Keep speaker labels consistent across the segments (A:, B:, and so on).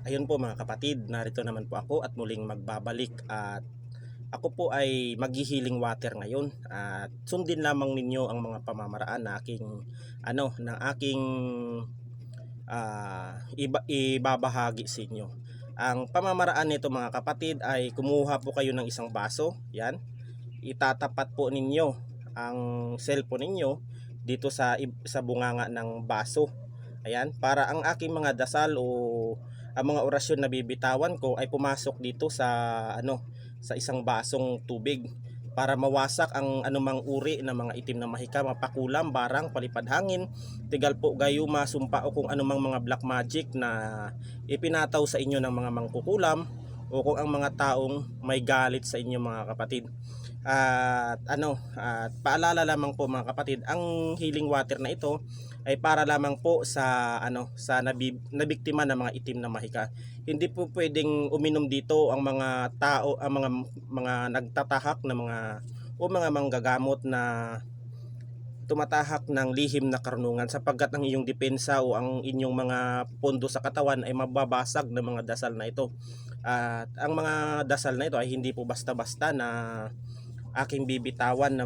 A: Ayun po mga kapatid, narito naman po ako at muling magbabalik at ako po ay maghi-healing water ngayon at sundin lamang ninyo ang mga pamamaraan na aking ibabahagi sa inyo. Ang pamamaraan nito mga kapatid ay kumuha po kayo ng isang baso, yan. Itatapat po ninyo ang cellphone ninyo dito sa bunganga ng baso. Ayan, para ang aking mga dasal o ang mga orasyon na bibitawan ko ay pumasok dito sa isang basong tubig para mawasak ang anumang uri ng mga itim na mahika, mapakulam, barang, palipad hangin, tigal po gayuma, sumpa o kung anumang mga black magic na ipinataw sa inyo ng mga mangkukulam o kung ang mga taong may galit sa inyo mga kapatid. At paalala lamang po mga kapatid, ang healing water na ito ay para lamang po sa nabiktima ng mga itim na mahika. Hindi po pwedeng uminom dito ang mga tao, ang mga nagtatahak na mga manggagamot na tumatahak ng lihim na karunungan, sapagkat ang iyong depensa o ang inyong mga pondo sa katawan ay mababasag ng mga dasal na ito. At ang mga dasal na ito ay hindi po basta-basta na aking bibitawan ng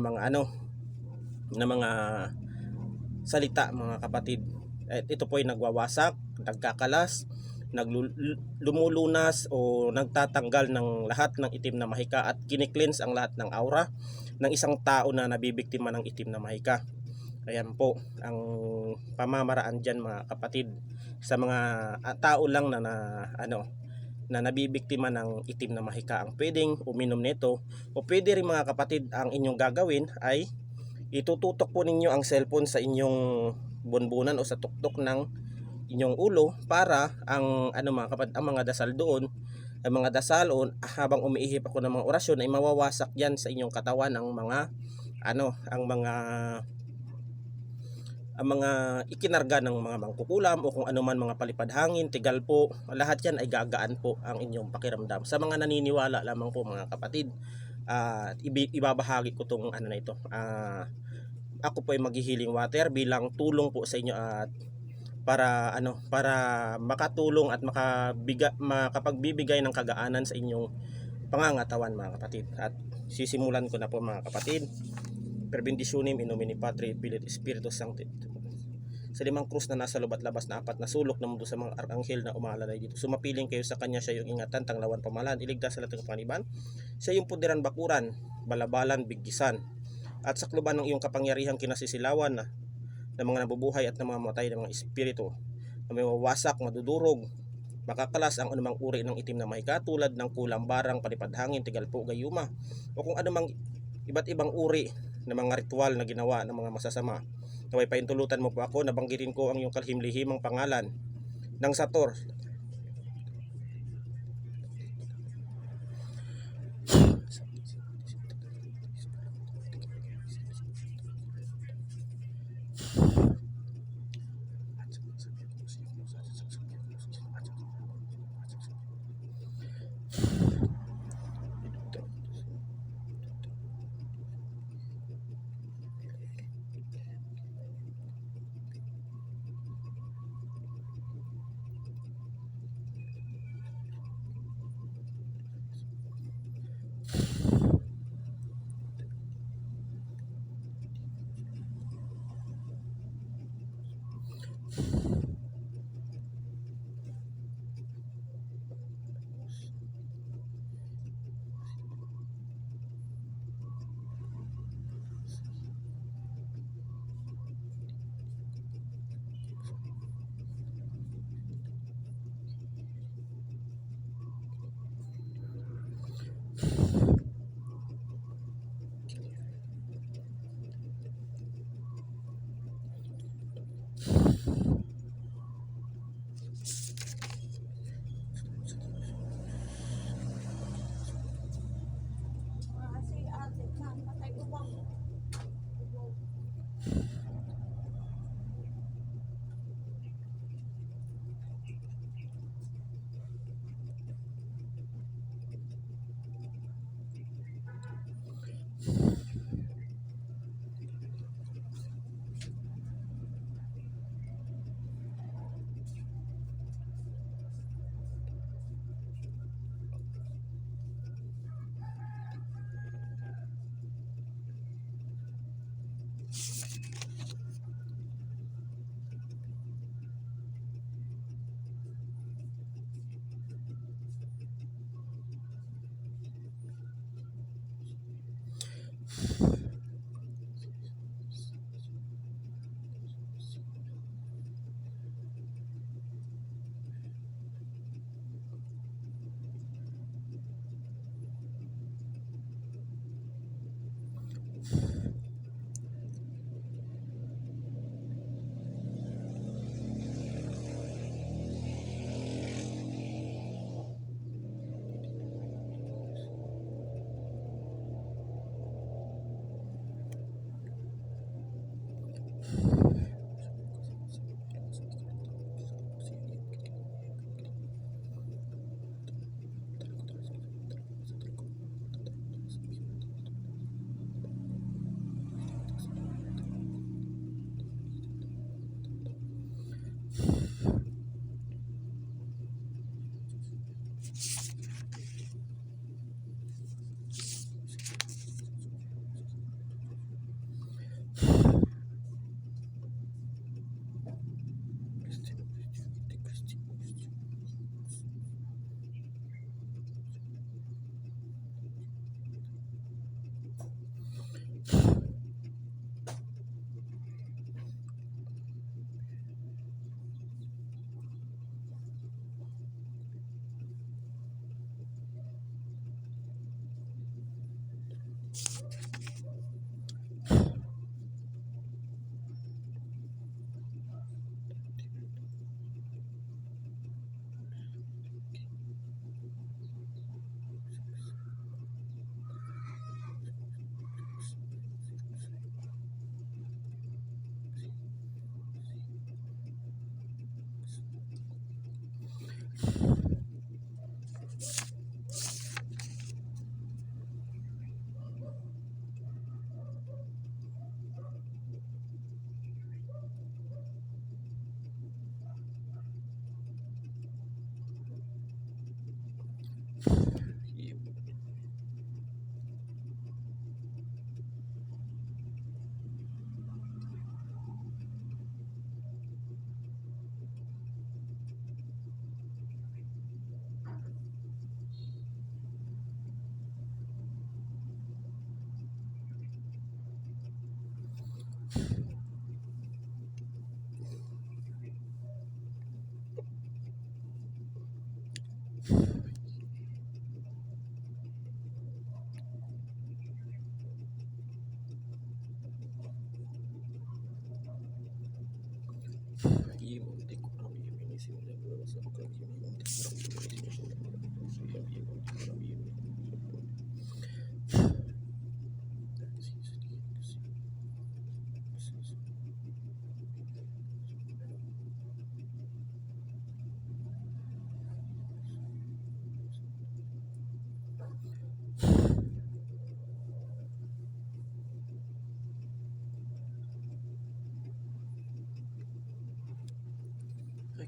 A: mga salita mga kapatid. At ito po ay nagwawasak, nagkakalas, lumulunas o nagtatanggal ng lahat ng itim na mahika at kiniklins ang lahat ng aura ng isang tao na nabibiktima ng itim na mahika. Ayan po ang pamamaraan dyan mga kapatid, sa mga tao lang na nabibiktima ng itim na mahika ang pwedeng uminom nito. O pwede rin mga kapatid, ang inyong gagawin ay itututok po ninyo ang cellphone sa inyong bunbunan o sa tuktok ng inyong ulo para mga kapatid, ang mga dasal doon, ang mga dasal o habang umiihip ako ng mga orasyon ay mawawasak yan sa inyong katawan ang mga ikinarga ng mga mangkukulam o kung anuman mga palipad hangin, tigal po, lahat yan ay gagaan po ang inyong pakiramdam. Sa mga naniniwala lamang po mga kapatid, ibabahagi ko tong na ito. Ako po ay maghi-healing water bilang tulong po sa inyo at para makatulong at makapagbibigay ng kagaanan sa inyong pangangatawan mga kapatid. At sisimulan ko na po mga kapatid. Per benditionem in nomine Patri, Filii et Spiritus Sancti. Sa limang krus na nasa loob at labas na apat na sulok na mundo sa mga arkanghel na umaalalay dito, sumapiling kayo sa kanya, siya yung ingatan, tanglawan, pamalan, iligtas sa lahat ng paniban, siya yung puderan, bakuran, balabalan, biggisan, at sakluban ng iyong kapangyarihan, kinasisilawan ng mga nabubuhay at ng mga matay ng mga espiritu na may mawasak, madudurog, makakalas ang anumang uri ng itim na mahika tulad ng kulam, barang, palipad hangin, tigal po gayuma o kung anumang iba't ibang uri ng mga ritual na ginawa ng mga masasama. Naway paintulutan mo po ako, nabanggitin ko ang iyong kalhim-lihimang pangalan ng Sator.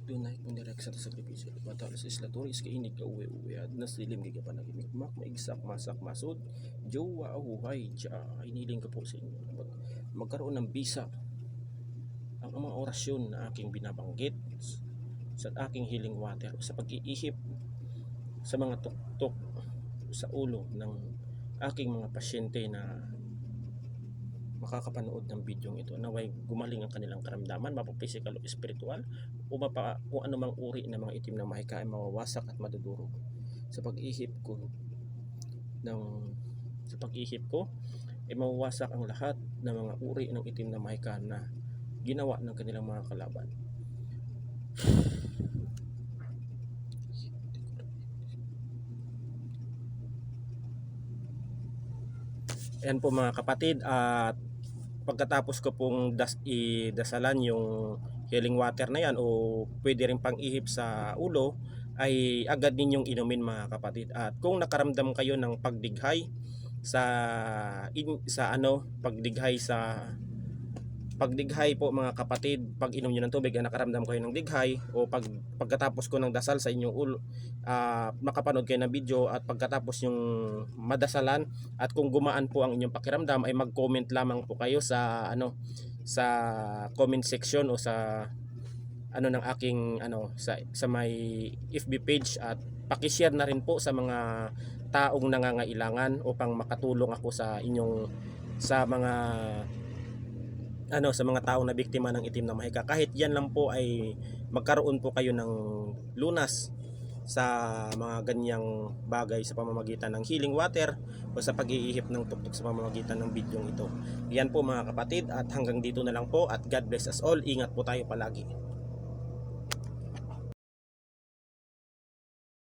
A: Dunay kung direk sa sakripisyo matalas islatoris kay inig ka uwi-uwi at nasilim kay kapanagimik mak maigsak masak masod jowa ahuhay tsa iniling ka po sa inyo magkaroon ng bisa ang mga orasyon na aking binabanggit sa aking healing water sa pag-iihip sa mga tuktok sa ulo ng aking mga pasyente na makakapanood ng video ito naway gumaling ang kanilang karamdaman mapaphysical o spiritual o kung anumang uri ng mga itim na mahika ay mawawasak at madudurog sa pag-ihip ko ay mawawasak ang lahat ng mga uri ng itim na mahika na ginawa ng kanilang mga kalaban. Ayan po mga kapatid, at pagkatapos ko pong idasalan yung healing water na yan o pwede rin pang ihip sa ulo ay agad ninyong inumin mga kapatid. At kung nakaramdam kayo ng pagdighay pagdighay po mga kapatid, pag inom nyo ng tubig ay nakaramdam kayo ng dighay o pagkatapos ko ng dasal sa inyong ulo, makapanood kayo ng video at pagkatapos yung madasalan at kung gumaan po ang inyong pakiramdam ay mag-comment lamang po kayo sa sa comment section o sa ng aking sa may FB page at paki-share na rin po sa mga taong nangangailangan upang makatulong ako sa inyong sa mga sa mga taong na biktima ng itim na mahika. Kahit yan lang po ay magkaroon po kayo ng lunas sa mga ganyang bagay sa pamamagitan ng healing water o sa pag-iihip ng tuktok sa pamamagitan ng bidyong ito. Yan po mga kapatid, at hanggang dito na lang po, at God bless us all. Ingat po tayo palagi.